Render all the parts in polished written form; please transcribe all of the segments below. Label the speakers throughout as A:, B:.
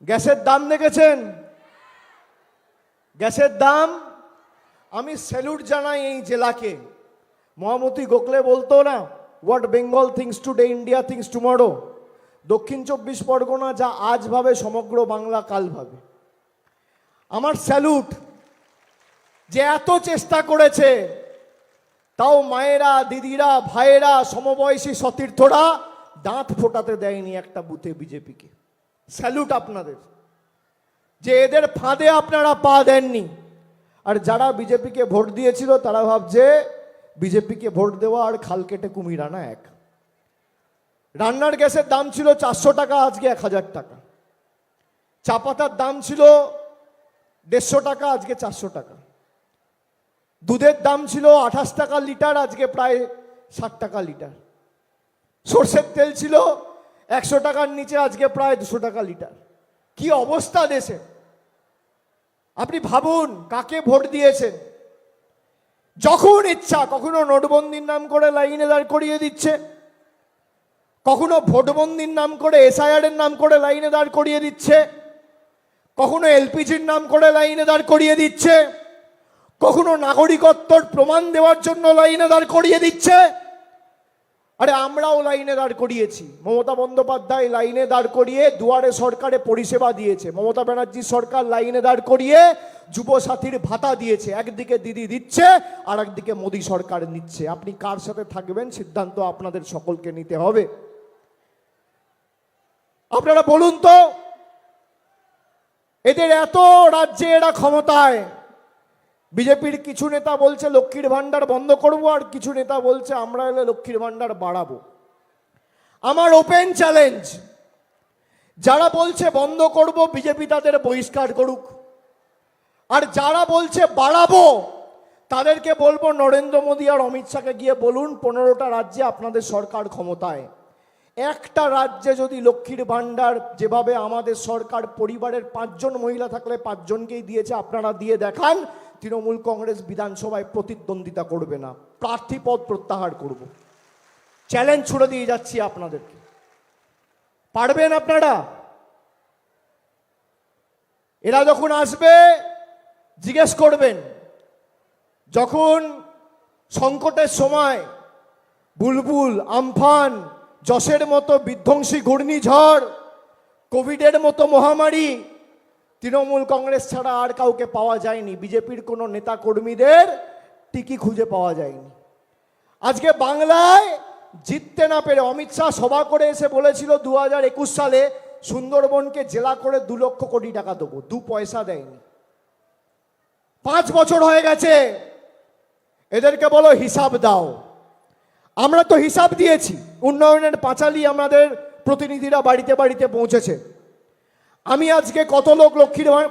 A: গ্যাসের দাম দেখেছেন? গ্যাসের দাম, আমি স্যালুট জানাই এই জেলাকে। মহামতি গোখলে বলতো না, what Bengal things today India things tomorrow. দক্ষিণ 24 পরগনা যা আজ ভাবে সমগ্র বাংলা কাল ভাবে। আমার স্যালুট, যে এত চেষ্টা করেছে, তাও মায়েরা, দিদিরা, ভাইয়েরা, সমবয়সী সতীর্থরা দাঁত ফোটাতে দেয়নি একটা বুথে বিজেপিকে। স্যালুট আপনাদের, যে এদের ফাঁদে আপনারা পা দেননি। আর যারা বিজেপিকে ভোট দিয়েছিল তারা ভাবছে বিজেপিকে ভোট দেওয়া আর খাল কেটে কুমির আনা এক। রান্নার গ্যাসের দাম ছিল 400 টাকা, আজকে 1000 টাকা। চা পাতার দাম ছিল 150 টাকা, আজকে 400 টাকা। দুধের দাম ছিল 28 টাকা লিটার, আজকে প্রায় 60 টাকা লিটার। সর্ষের তেল ছিল 100 টাকার নিচে, আজকে প্রায় 200 টাকা লিটার। কি অবস্থা দেশে! আপনি ভাবুন কাকে ভোট দিয়েছেন। যখন ইচ্ছা কখনো নোটবন্দির নাম করে লাইনে দাঁড় করিয়ে দিচ্ছে, কখনো ভোটবন্দির নাম করে এসআইআর এর নাম করে লাইনে দাঁড় করিয়ে দিচ্ছে, কখনো এলপিজির নাম করে লাইনে দাঁড় করিয়ে দিচ্ছে, কখনো নাগরিকত্বর প্রমাণ দেওয়ার জন্য লাইনে দাঁড় করিয়ে দিচ্ছে। আরে আমরাও লাইনে দাঁড় করিয়েছি। মমতা বন্দ্যোপাধ্যায় লাইনে দাঁড় করিয়ে দুয়ারে সরকারে পরিষেবা দিয়েছে। মমতা ব্যানার্জি সরকার লাইনে দাঁড় করিয়ে যুবসাথীর ভাতা দিয়েছে। একদিকে দিদি দিচ্ছে, আর একদিকে মোদী সরকার নিচ্ছে। আপনি কার সাথে থাকবেন সিদ্ধান্ত আপনাদের সকলকে নিতে হবে। আপনারা বলুন তো, এদের এত রাজ্যে এরা ক্ষমতায়, বিজেপির কিছু নেতা বলছে লক্ষ্মীর ভান্ডার বন্ধ করব, আর কিছু নেতা বলছে আমরা এলে লক্ষ্মীর ভান্ডার বাড়াবো। আমার ওপেন চ্যালেঞ্জ, যারা বলছে বন্ধ করব বিজেপি তাদের বহিষ্কার করুক, আর যারা বলছে বাড়াবো তাদেরকে বলবো নরেন্দ্র মোদী আর অমিত শাহকে গিয়ে বলুন 15টা রাজ্যে আপনাদের সরকার ক্ষমতায়, একটা রাজ্যে যদি লক্ষ্মীর ভান্ডার যেভাবে আমাদের সরকার পরিবারের 5 জন মহিলা থাকলে 5 জনকেই দিয়েছে, আপনারা দিয়ে দেখান, তৃণমূল কংগ্রেস বিধানসভায় প্রতিদ্বন্দ্বিতা করবে না, প্রার্থী পদ প্রত্যাহার করব। চ্যালেঞ্জ ছুড়ে দিয়ে যাচ্ছি আপনাদেরকে। পারবেন আপনারা? এরা যখন আসবে জিজ্ঞেস করবেন, যখন সংকটের সময় বুলবুল, আমফান, যশের মতো বিধ্বংসী ঘূর্ণিঝড়, কোভিডের মতো মহামারী, তৃণমূল কংগ্রেস ছাড়া আর কাউকে পাওয়া যায়নি। বিজেপির কোনো নেতা কর্মীদের টিকি খুঁজে পাওয়া যায়নি। আজকে বাংলায় জিততে না পেরে অমিত শাহ সভা করে এসে বলেছিল 2021 সালে সুন্দরবনকে জেলা করে 2 লক্ষ কোটি টাকা দেবো, 2 পয়সা দেয়নি। 5 বছর হয়ে গেছে। এদেরকে বলো হিসাব দাও। আমরা তো হিসাব দিয়েছি। উন্নয়নের পাঁচালী আমাদের প্রতিনিধিরা বাড়িতে বাড়িতে পৌঁছেছে। আমি আজকে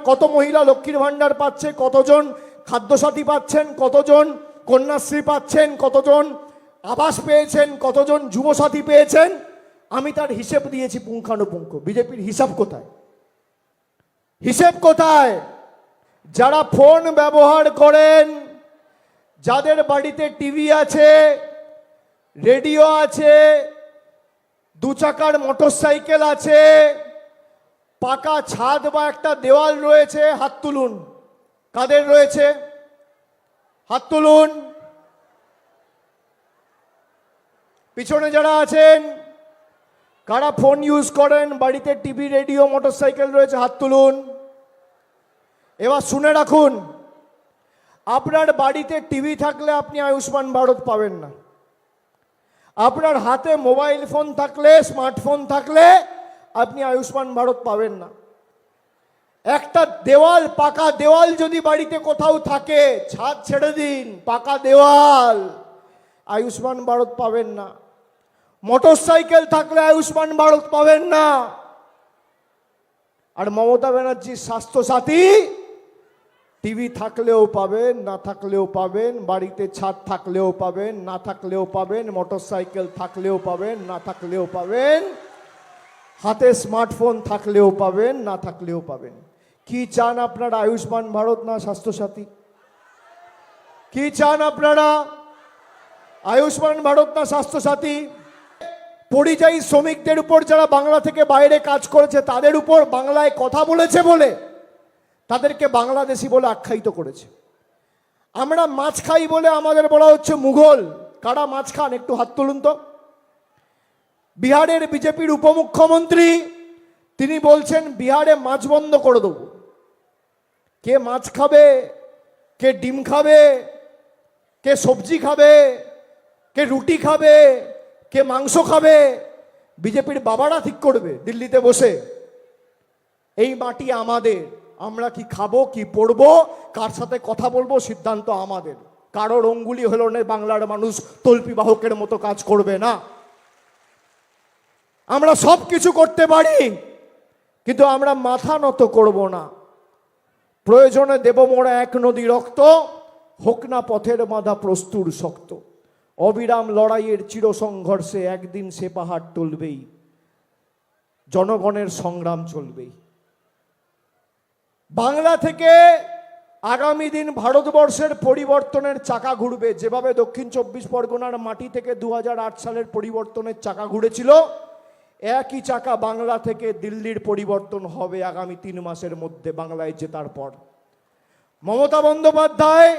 A: কত মহিলা লক্ষ্মীর ভান্ডার পাচ্ছে, কতজন খাদ্যসাথী পাচ্ছেন, কতজন কন্যাশ্রী পাচ্ছেন, কতজন আবাস পেয়েছেন, কতজন যুবসাথী পেয়েছেন, আমি তার হিসেব দিয়েছি পুঙ্খানুপুঙ্খ। বিজেপির হিসাব কোথায়? হিসেব কোথায়? যারা ফোন ব্যবহার করেন, যাদের বাড়িতে টিভি আছে, রেডিও আছে, 2 চাকার মোটরসাইকেল আছে, পাকা ছাদ বা একটা দেওয়াল রয়েছে, হাত তুলুন। কাদের রয়েছে? হাত তুলুন। পিছনে যারা আছেন, কারা ফোন ইউজ করেন, বাড়িতে টিভি, রেডিও, মোটরসাইকেল রয়েছে, হাত তুলুন। এবার শুনে রাখুন, আপনার বাড়িতে টিভি থাকলে আপনি আয়ুষ্মান ভারত পাবেন না। আপনার হাতে মোবাইল ফোন থাকলে, স্মার্টফোন থাকলে আপনি আয়ুষ্মান ভারত পাবেন না। একটা দেওয়াল, পাকা দেওয়াল যদি বাড়িতে কোথাও থাকে, ছাদ ছেড়ে দিন, পাকা দেওয়াল, আয়ুষ্মান ভারত পাবেন না। মোটরসাইকেল থাকলে আয়ুষ্মান ভারত পাবেন না। আর মমতা ব্যানার্জির স্বাস্থ্যসাথী, টিভি থাকলেও পাবেন, না থাকলেও পাবেন, বাড়িতে ছাদ থাকলেও পাবেন, না থাকলেও পাবেন, মোটরসাইকেল থাকলেও পাবেন, না থাকলেও পাবেন, হাতে স্মার্টফোন থাকলেও পাবেন, না থাকলেও পাবেন। কি চান আপনারা, আয়ুষ্মান ভারত না স্বাস্থ্যসাথী? কি চান আপনারা, আয়ুষ্মান ভারত না স্বাস্থ্যসাথী? পরিযায়ী শ্রমিকদের উপর যারা বাংলা থেকে বাইরে কাজ করেছে তাদের উপর বাংলায় কথা বলেছে বলে তাদেরকে বাংলাদেশি বলে আখ্যায়িত করেছে। আমরা মাছ খাই বলে আমাদের বলা হচ্ছে মুঘল। কারা মাছ খান একটু হাত তুলুন তো। বিহারের বিজেপির উপমুখ্যমন্ত্রী তিনি বলছেন বিহারে মাছ বন্ধ করে দেব। কে মাছ খাবে, কে ডিম খাবে, কে সবজি খাবে, কে রুটি খাবে, কে মাংস খাবে, বিজেপির বাবারা ঠিক করবে দিল্লিতে বসে। এই মাটি আমাদের, আমরা কি খাবো, কি পড়বো, কার সাথে কথা বলবো, সিদ্ধান্ত আমাদের। কারোর অঙ্গুলি হলো না বাংলার মানুষ তল্পি বাহকের মতো কাজ করবে না। আমরা সব কিছু করতে পারি, কিন্তু আমরা মাথা নত করব না। প্রয়োজনে দেব মোরা এক নদী রক্ত, হোক না পথের বাঁধা প্রস্তুর শক্ত। অবিরাম লড়াইয়ের চিরসংঘর্ষে একদিন সে পাহাড় টলবেই, জনগণের সংগ্রাম চলবেই। বাংলা থেকে আগামী দিন ভারতবর্ষের পরিবর্তনের চাকা ঘুরবে। যেভাবে দক্ষিণ 24 পরগনার মাটি থেকে 2008 সালের পরিবর্তনের চাকা ঘুরেছিল, একই চাকা বাংলা থেকে দিল্লির পরিবর্তন হবে আগামী 3 মাসের মধ্যে বাংলায় জেতার পর। মমতা বন্দ্যোপাধ্যায়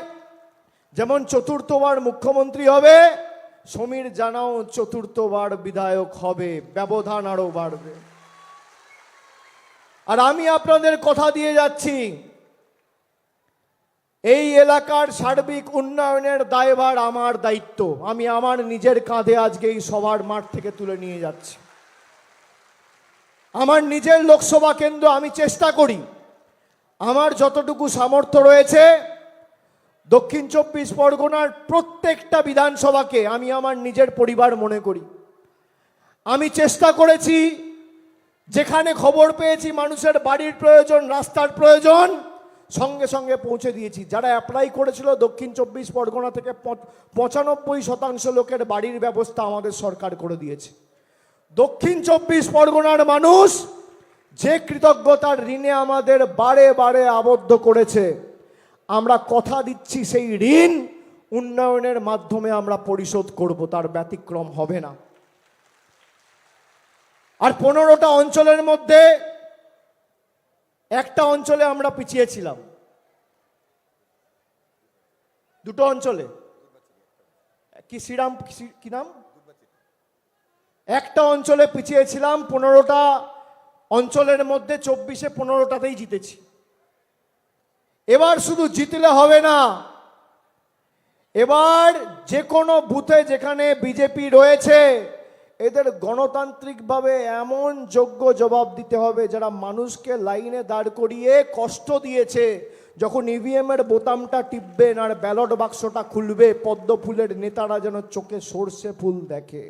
A: যেমন 4র্থবার মুখ্যমন্ত্রী হবে, সমীর জানাও 4র্থবার বিধায়ক হবে। ব্যবধান আরো বাড়বে। আর আমি আপনাদের কথা দিয়ে যাচ্ছি, এই এলাকার সার্বিক উন্নয়নের দায়ভার আমার দায়িত্ব। আমি আমার নিজের কাঁধে আজকে এই সভার মাঠ থেকে তুলে নিয়ে যাচ্ছি। আমার নিজের লোকসভা কেন্দ্র, আমি চেষ্টা করি আমার যতটুকু সামর্থ্য রয়েছে দক্ষিণ 24 পরগনার প্রত্যেকটা বিধানসভাকে আমি আমার নিজের পরিবার মনে করি। আমি চেষ্টা করেছি, যেখানে খবর পেয়েছি মানুষের বাড়ির প্রয়োজন, রাস্তার প্রয়োজন, সঙ্গে সঙ্গে পৌঁছে দিয়েছি। যারা অ্যাপ্লাই করেছিল দক্ষিণ 24 পরগনা থেকে 95% লোকের বাড়ির ব্যবস্থা আমাদের সরকার করে দিয়েছে। দক্ষিণ 24 পরগনার মানুষ যে কৃতজ্ঞতার ঋণে আমাদের বারে বারে আবদ্ধ করেছে, আমরা কথা দিচ্ছি সেই ঋণ উন্নয়নের মাধ্যমে আমরা পরিশোধ করব, তার ব্যতিক্রম হবে না। আর 15টা অঞ্চলের মধ্যে একটা অঞ্চলে আমরা পিছিয়ে ছিলাম, 2টো অঞ্চলে। কি শ্রীরাম, কি নাম? একটা অঞ্চলে পিছিয়ে ছিলাম। 15টা অঞ্চলের মধ্যে 24-এ 15টাতেই জিতেছি। এবার শুধু জিতলে হবে না, এবার যে কোনো বুথে যেখানে বিজেপি রয়েছে এদের গণতান্ত্রিকভাবে এমন যোগ্য জবাব দিতে হবে যারা মানুষকে লাইনে দাঁড় করিয়ে কষ্ট দিয়েছে। যখন ইভিএমের বোতামটা টিপবেন আর ব্যালট বাক্সটা খুলবে, পদ্ম ফুলের নেতারা যেন চোখে সর্ষে ফুল দেখে।